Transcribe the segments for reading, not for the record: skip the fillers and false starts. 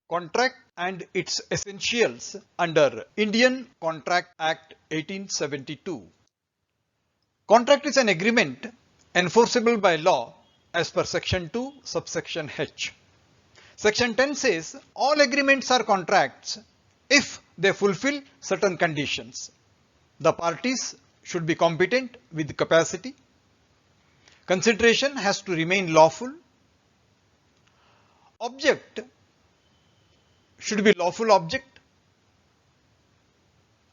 Contract and its essentials under Indian Contract Act 1872. Contract is an agreement enforceable by law as per section 2 subsection H. Section 10 says all agreements are contracts if they fulfill certain conditions. The parties should be competent with capacity. Consideration has to remain lawful. Object should be lawful object.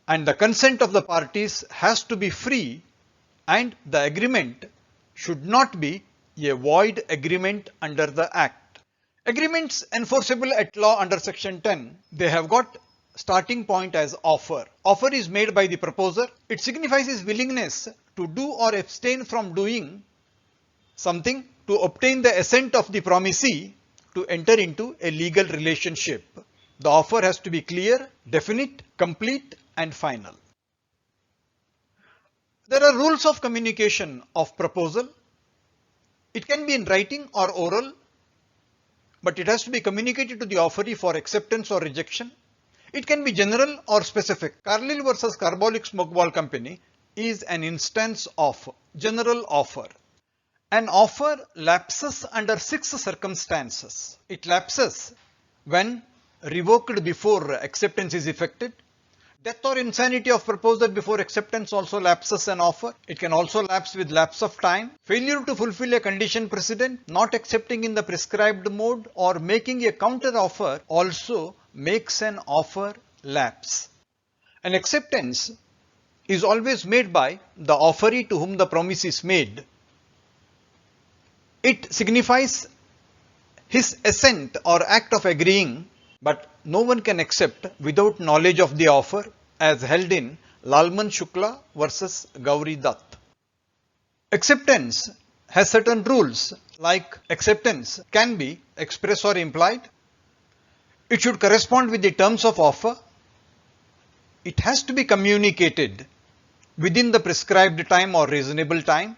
And the consent of the parties has to be free, and the agreement should not be a void agreement under the Act. Agreements enforceable at law under section 10, they have got starting point as offer. Offer is made by the proposer. It signifies his willingness to do or abstain from doing something to obtain the assent of the promisee to enter into a legal relationship. The offer has to be clear, definite, complete, and final. There are rules of communication of proposal. It can be in writing or oral, but it has to be communicated to the offeree for acceptance or rejection. It can be general or specific. Carlyle versus Carbolic Smoke Ball Company is an instance of general offer. An offer lapses under 6 circumstances. It lapses when revoked before acceptance is effected. Death or insanity of proposer before acceptance also lapses an offer. It can also lapse with lapse of time. Failure to fulfill a condition precedent, not accepting in the prescribed mode, or making a counter offer also makes an offer lapse. An acceptance is always made by the offeree to whom the promise is made. It signifies his assent or act of agreeing, but no one can accept without knowledge of the offer, as held in Lalman Shukla versus Gauri Dutt. Acceptance has certain rules, like acceptance can be express or implied. It should correspond with the terms of offer. It has to be communicated within the prescribed time or reasonable time.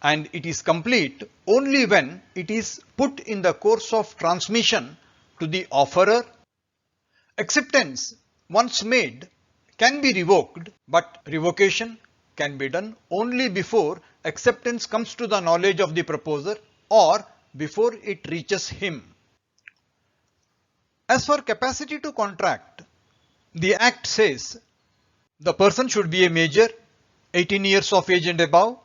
And it is complete only when it is put in the course of transmission to the offerer. Acceptance, once made, can be revoked, but revocation can be done only before acceptance comes to the knowledge of the proposer or before it reaches him. As for capacity to contract, the Act says the person should be a major, 18 years of age and above.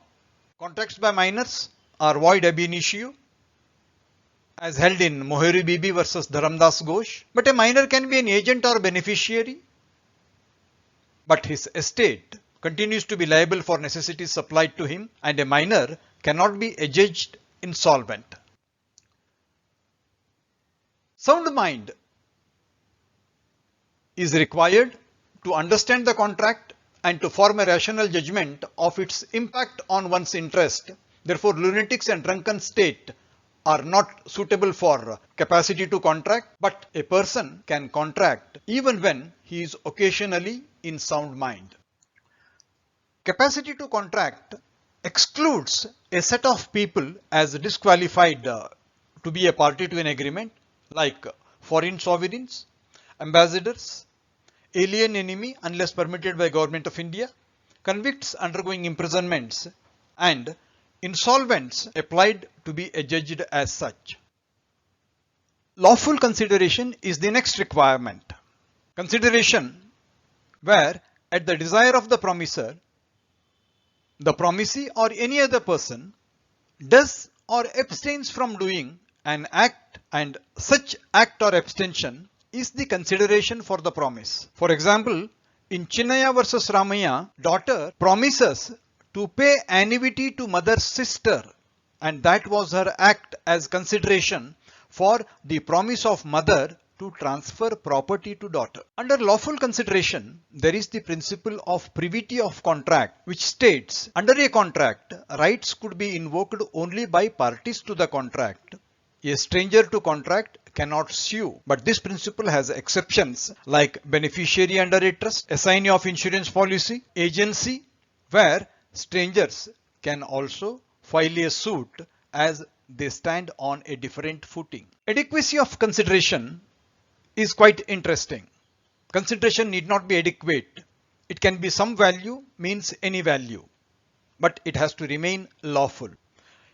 Contracts by minors are void ab initio, as held in Moheri Bibi versus Dharamdas Ghosh. But a minor can be an agent or beneficiary, but his estate continues to be liable for necessities supplied to him, and a minor cannot be adjudged insolvent. Sound mind is required to understand the contract and to form a rational judgment of its impact on one's interest. Therefore, lunatics and drunken state are not suitable for capacity to contract, but a person can contract even when he is occasionally in sound mind. Capacity to contract excludes a set of people as disqualified to be a party to an agreement, like foreign sovereigns, ambassadors, alien enemy unless permitted by Government of India, convicts undergoing imprisonments, and insolvents applied to be adjudged as such. Lawful consideration is the next requirement. Consideration where, at the desire of the promiser, the promisee or any other person does or abstains from doing an act, and such act or abstention is the consideration for the promise. For example, in Chinnaya versus Ramaya, daughter promises to pay annuity to mother's sister, and that was her act as consideration for the promise of mother to transfer property to daughter. Under lawful consideration, there is the principle of privity of contract, which states under a contract, rights could be invoked only by parties to the contract. A stranger to contract cannot sue, but this principle has exceptions like beneficiary under a trust, assignee of insurance policy, agency, where strangers can also file a suit as they stand on a different footing. Adequacy of consideration is quite interesting. Consideration need not be adequate. It can be some value, means any value, but it has to remain lawful.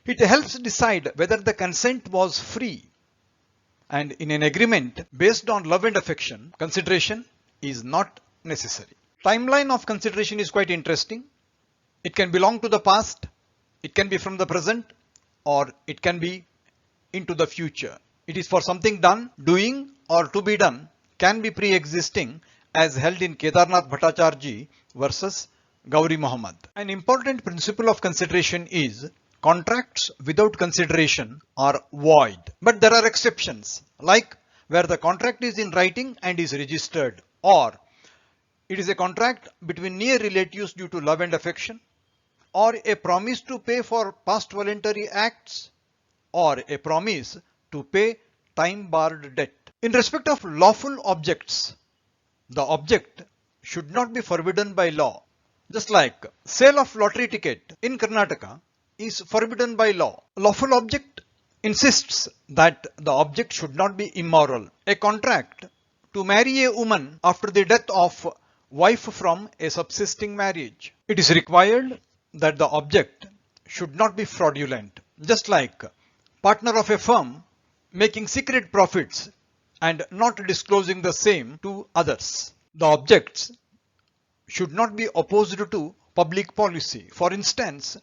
It helps decide whether the consent was free. And in an agreement based on love and affection, consideration is not necessary. Timeline of consideration is quite interesting. It can belong to the past, it can be from the present, or it can be into the future. It is for something done, doing, or to be done, can be pre-existing, as held in Kedarnath Bhattacharjee versus Gauri Muhammad. An important principle of consideration is contracts without consideration are void. But there are exceptions, like where the contract is in writing and is registered, or it is a contract between near relatives due to love and affection, or a promise to pay for past voluntary acts, or a promise to pay time-barred debt. In respect of lawful objects, the object should not be forbidden by law. Just like sale of lottery ticket in Karnataka is forbidden by law. Lawful object insists that the object should not be immoral. A contract to marry a woman after the death of wife from a subsisting marriage. It is required that the object should not be fraudulent. Just like partner of a firm making secret profits and not disclosing the same to others. The objects should not be opposed to public policy. For instance,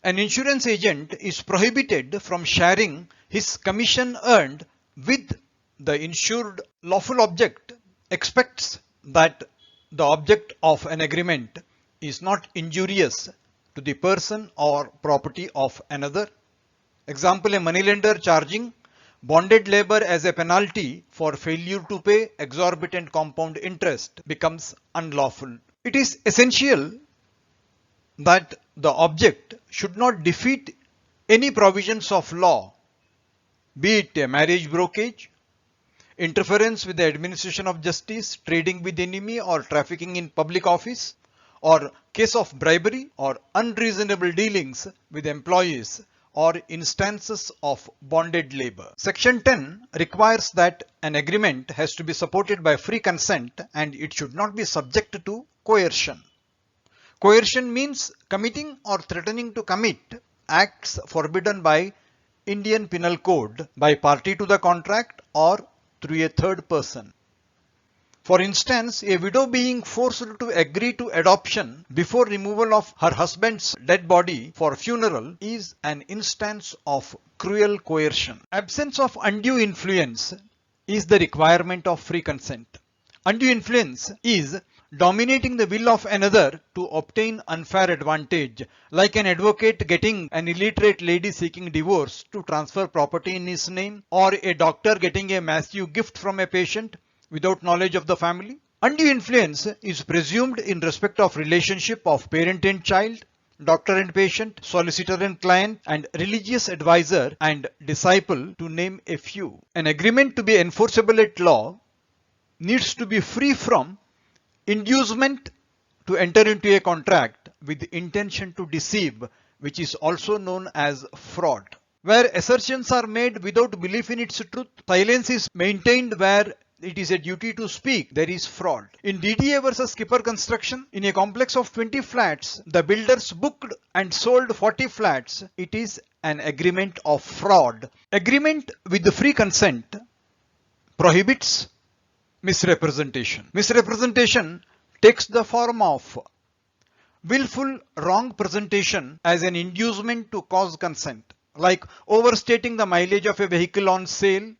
an insurance agent is prohibited from sharing his commission earned with the insured. Lawful object expects that the object of an agreement is not injurious to the person or property of another. Example, a moneylender charging bonded labor as a penalty for failure to pay exorbitant compound interest becomes unlawful. It is essential that the object should not defeat any provisions of law, be it a marriage brokerage, interference with the administration of justice, trading with enemy, or trafficking in public office, or case of bribery or unreasonable dealings with employees, or instances of bonded labor. Section 10 requires that an agreement has to be supported by free consent and it should not be subject to coercion. Coercion means committing or threatening to commit acts forbidden by Indian Penal Code by party to the contract or through a third person. For instance, a widow being forced to agree to adoption before removal of her husband's dead body for funeral is an instance of cruel coercion. Absence of undue influence is the requirement of free consent. Undue influence is dominating the will of another to obtain unfair advantage, like an advocate getting an illiterate lady seeking divorce to transfer property in his name, or a doctor getting a massive gift from a patient without knowledge of the family. Undue influence is presumed in respect of relationship of parent and child, doctor and patient, solicitor and client, and religious advisor and disciple, to name a few. An agreement to be enforceable at law needs to be free from inducement to enter into a contract with the intention to deceive, which is also known as fraud. Where assertions are made without belief in its truth, silence is maintained where it is a duty to speak, there is fraud. In DDA versus Skipper Construction, in a complex of 20 flats, the builders booked and sold 40 flats. It is an agreement of fraud. Agreement with the free consent prohibits misrepresentation. Misrepresentation takes the form of willful wrong presentation as an inducement to cause consent, like overstating the mileage of a vehicle on sale,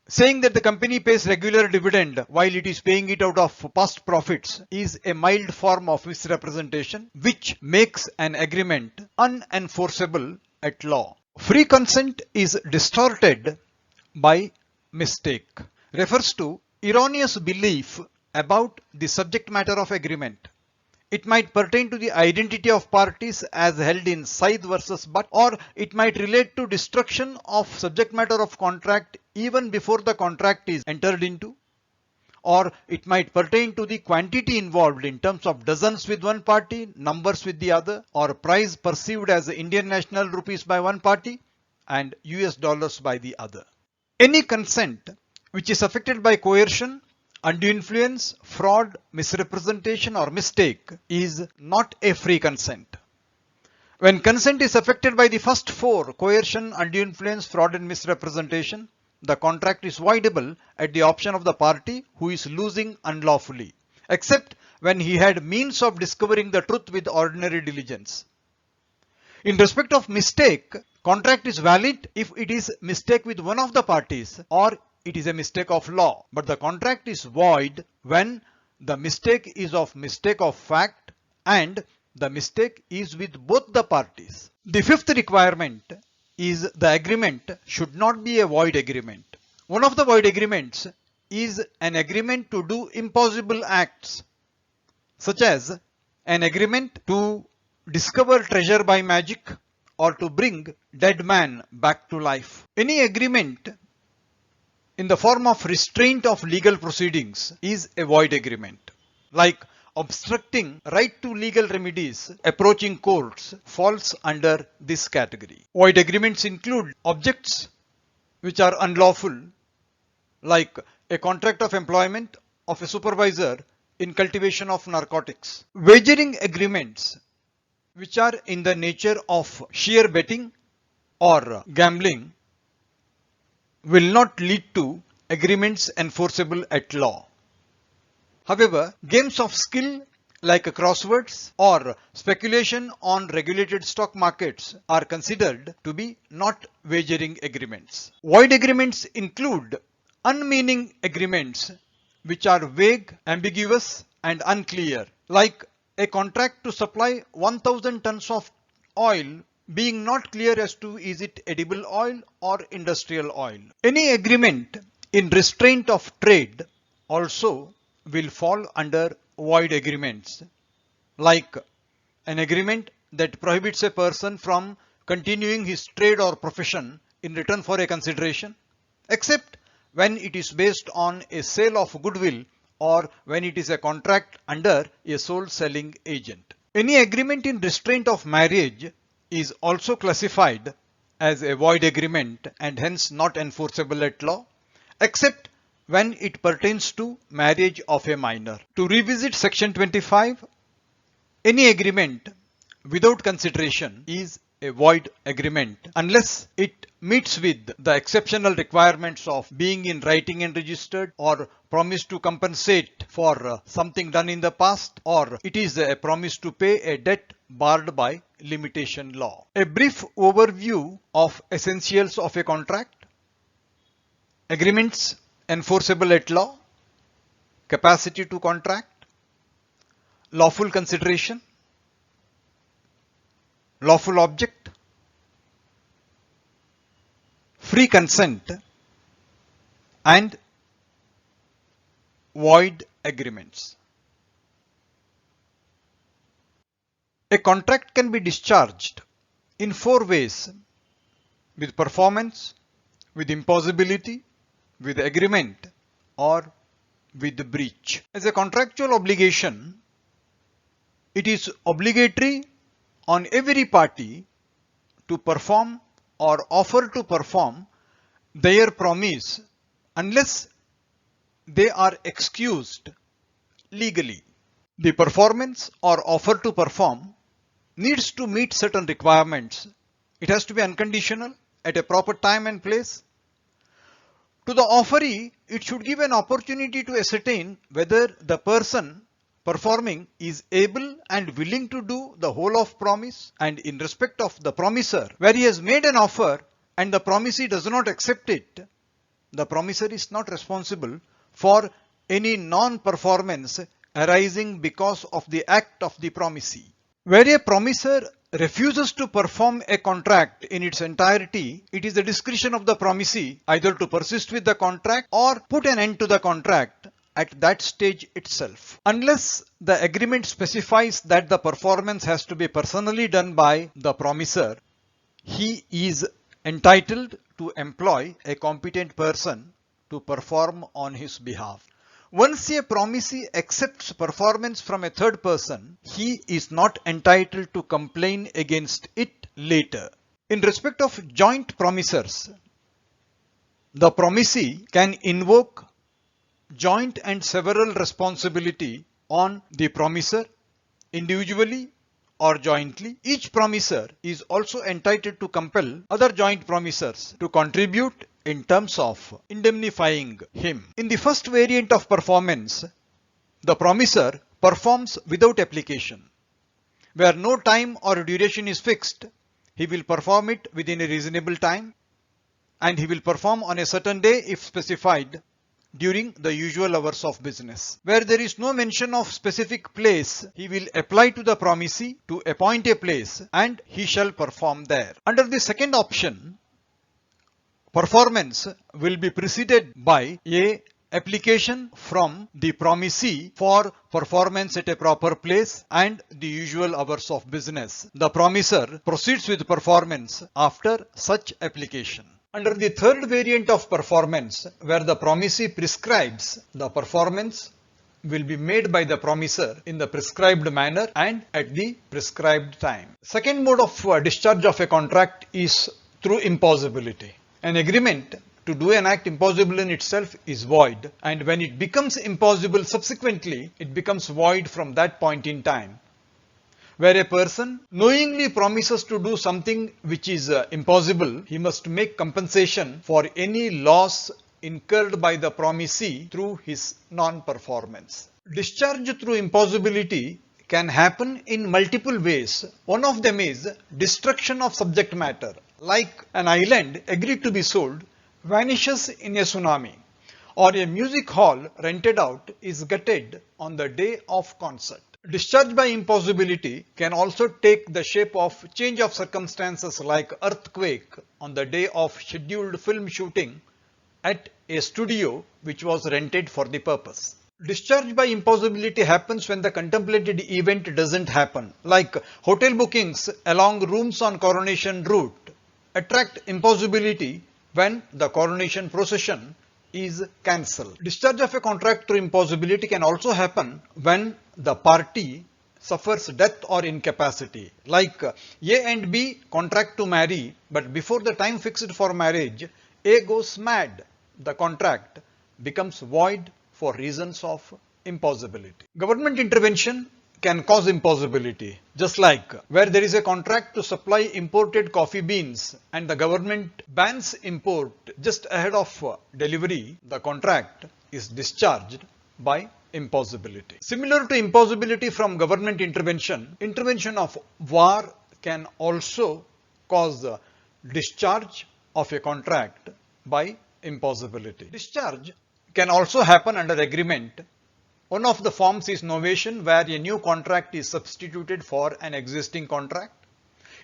saying that the company pays regular dividend while it is paying it out of past profits is a mild form of misrepresentation which makes an agreement unenforceable at law. Free consent is distorted by mistake. Refers to erroneous belief about the subject matter of agreement. It might pertain to the identity of parties as held in Said versus Butt, or it might relate to destruction of subject matter of contract even before the contract is entered into, or it might pertain to the quantity involved in terms of dozens with one party, numbers with the other, or price perceived as Indian national rupees by one party and US dollars by the other. Any consent which is affected by coercion, undue influence, fraud, misrepresentation or mistake is not a free consent. When consent is affected by the first four, coercion, undue influence, fraud and misrepresentation, the contract is voidable at the option of the party who is losing unlawfully, except when he had means of discovering the truth with ordinary diligence. In respect of mistake, contract is valid if it is mistake with one of the parties or it is a mistake of law, but the contract is void when the mistake is of mistake of fact and the mistake is with both the parties. The fifth requirement is the agreement should not be a void agreement. One of the void agreements is an agreement to do impossible acts, such as an agreement to discover treasure by magic or to bring dead man back to life. Any agreement in the form of restraint of legal proceedings is a void agreement. Like obstructing right to legal remedies approaching courts falls under this category. Void agreements include objects which are unlawful, like a contract of employment of a supervisor in cultivation of narcotics. Wagering agreements which are in the nature of sheer betting or gambling will not lead to agreements enforceable at law. However, games of skill like crosswords or speculation on regulated stock markets are considered to be not wagering agreements. Void agreements include unmeaning agreements which are vague, ambiguous and unclear, like a contract to supply 1000 tons of oil being not clear as to is it edible oil or industrial oil. Any agreement in restraint of trade also will fall under void agreements, like an agreement that prohibits a person from continuing his trade or profession in return for a consideration, except when it is based on a sale of goodwill or when it is a contract under a sole selling agent. Any agreement in restraint of marriage is also classified as a void agreement and hence not enforceable at law, except when it pertains to marriage of a minor. To revisit section 25, any agreement without consideration is a void agreement unless it meets with the exceptional requirements of being in writing and registered, or promise to compensate for something done in the past, or it is a promise to pay a debt barred by limitation law. A brief overview of essentials of a contract: agreements enforceable at law, capacity to contract, lawful consideration, lawful object, free consent, and void agreements. A contract can be discharged in four ways: with performance, with impossibility, with agreement, or with breach. As a contractual obligation, it is obligatory on every party to perform or offer to perform their promise unless they are excused legally. The performance or offer to perform needs to meet certain requirements. It has to be unconditional at a proper time and place. To the offeree, it should give an opportunity to ascertain whether the person performing is able and willing to do the whole of promise, and in respect of the promiser, where he has made an offer and the promisee does not accept it, the promiser is not responsible for any non-performance arising because of the act of the promisee. Where a promiser refuses to perform a contract in its entirety, it is the discretion of the promisee either to persist with the contract or put an end to the contract at that stage itself. Unless the agreement specifies that the performance has to be personally done by the promiser, he is entitled to employ a competent person to perform on his behalf. Once a promisee accepts performance from a third person, he is not entitled to complain against it later. In respect of joint promisers, The promisee can invoke joint and several responsibility on the promisor individually or jointly. Each promisor is also entitled to compel other joint promisors to contribute in terms of indemnifying him. In the first variant of performance, the promisor performs without application. Where no time or duration is fixed, he will perform it within a reasonable time, and he will perform on a certain day if specified during the usual hours of business. Where there is no mention of specific place, he will apply to the promisee to appoint a place and he shall perform there. Under the second option, performance will be preceded by a application from the promisee for performance at a proper place and the usual hours of business. The promisor proceeds with performance after such application. Under the third variant of performance, where the promisee prescribes, the performance will be made by the promisor in the prescribed manner and at the prescribed time. Second mode of discharge of a contract is through impossibility. An agreement to do an act impossible in itself is void, and when it becomes impossible subsequently, it becomes void from that point in time. Where a person knowingly promises to do something which is impossible, he must make compensation for any loss incurred by the promisee through his non-performance. Discharge through impossibility can happen in multiple ways. One of them is destruction of subject matter, like an island agreed to be sold vanishes in a tsunami, or a music hall rented out is gutted on the day of concert. Discharge by impossibility can also take the shape of change of circumstances like earthquake on the day of scheduled film shooting at a studio which was rented for the purpose. Discharge by impossibility happens when the contemplated event doesn't happen, like hotel bookings along rooms on coronation route attract impossibility when the coronation procession is cancelled. Discharge of a contract through impossibility can also happen when the party suffers death or incapacity, like A and B contract to marry, but before the time fixed for marriage, A goes mad. The contract becomes void for reasons of impossibility. Government intervention can cause impossibility, just like where there is a contract to supply imported coffee beans and the government bans import just ahead of delivery, the contract is discharged by impossibility. Similar to impossibility from government intervention, intervention of war can also cause the discharge of a contract by impossibility. Discharge can also happen under agreement. One of the forms is novation, where a new contract is substituted for an existing contract.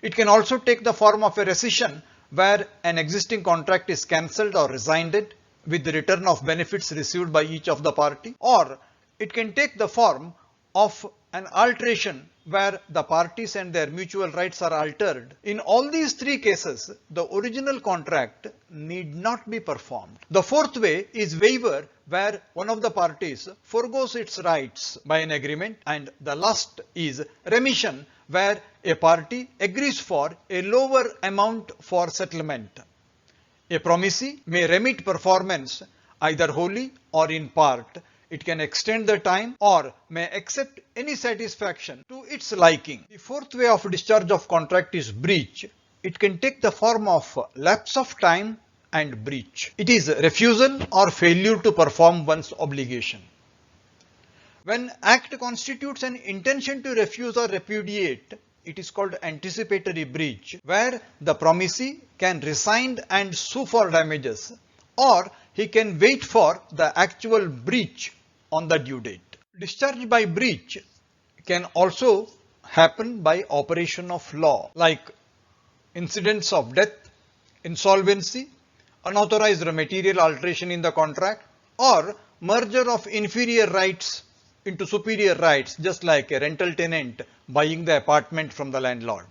It can also take the form of a rescission, where an existing contract is cancelled or rescinded with the return of benefits received by each of the party, or it can take the form of an alteration where the parties and their mutual rights are altered. In all these three cases, the original contract need not be performed. The fourth way is waiver, where one of the parties forgoes its rights by an agreement, and the last is remission, where a party agrees for a lower amount for settlement. A promisee may remit performance either wholly or in part. It can extend the time or may accept any satisfaction to its liking. The fourth way of discharge of contract is breach. It can take the form of lapse of time and breach. It is refusal or failure to perform one's obligation. When act constitutes an intention to refuse or repudiate, it is called anticipatory breach, where the promisee can resign and sue for damages, or he can wait for the actual breach on the due date. Discharge by breach can also happen by operation of law, like incidents of death, insolvency, unauthorized material alteration in the contract, or merger of inferior rights into superior rights, just like a rental tenant buying the apartment from the landlord.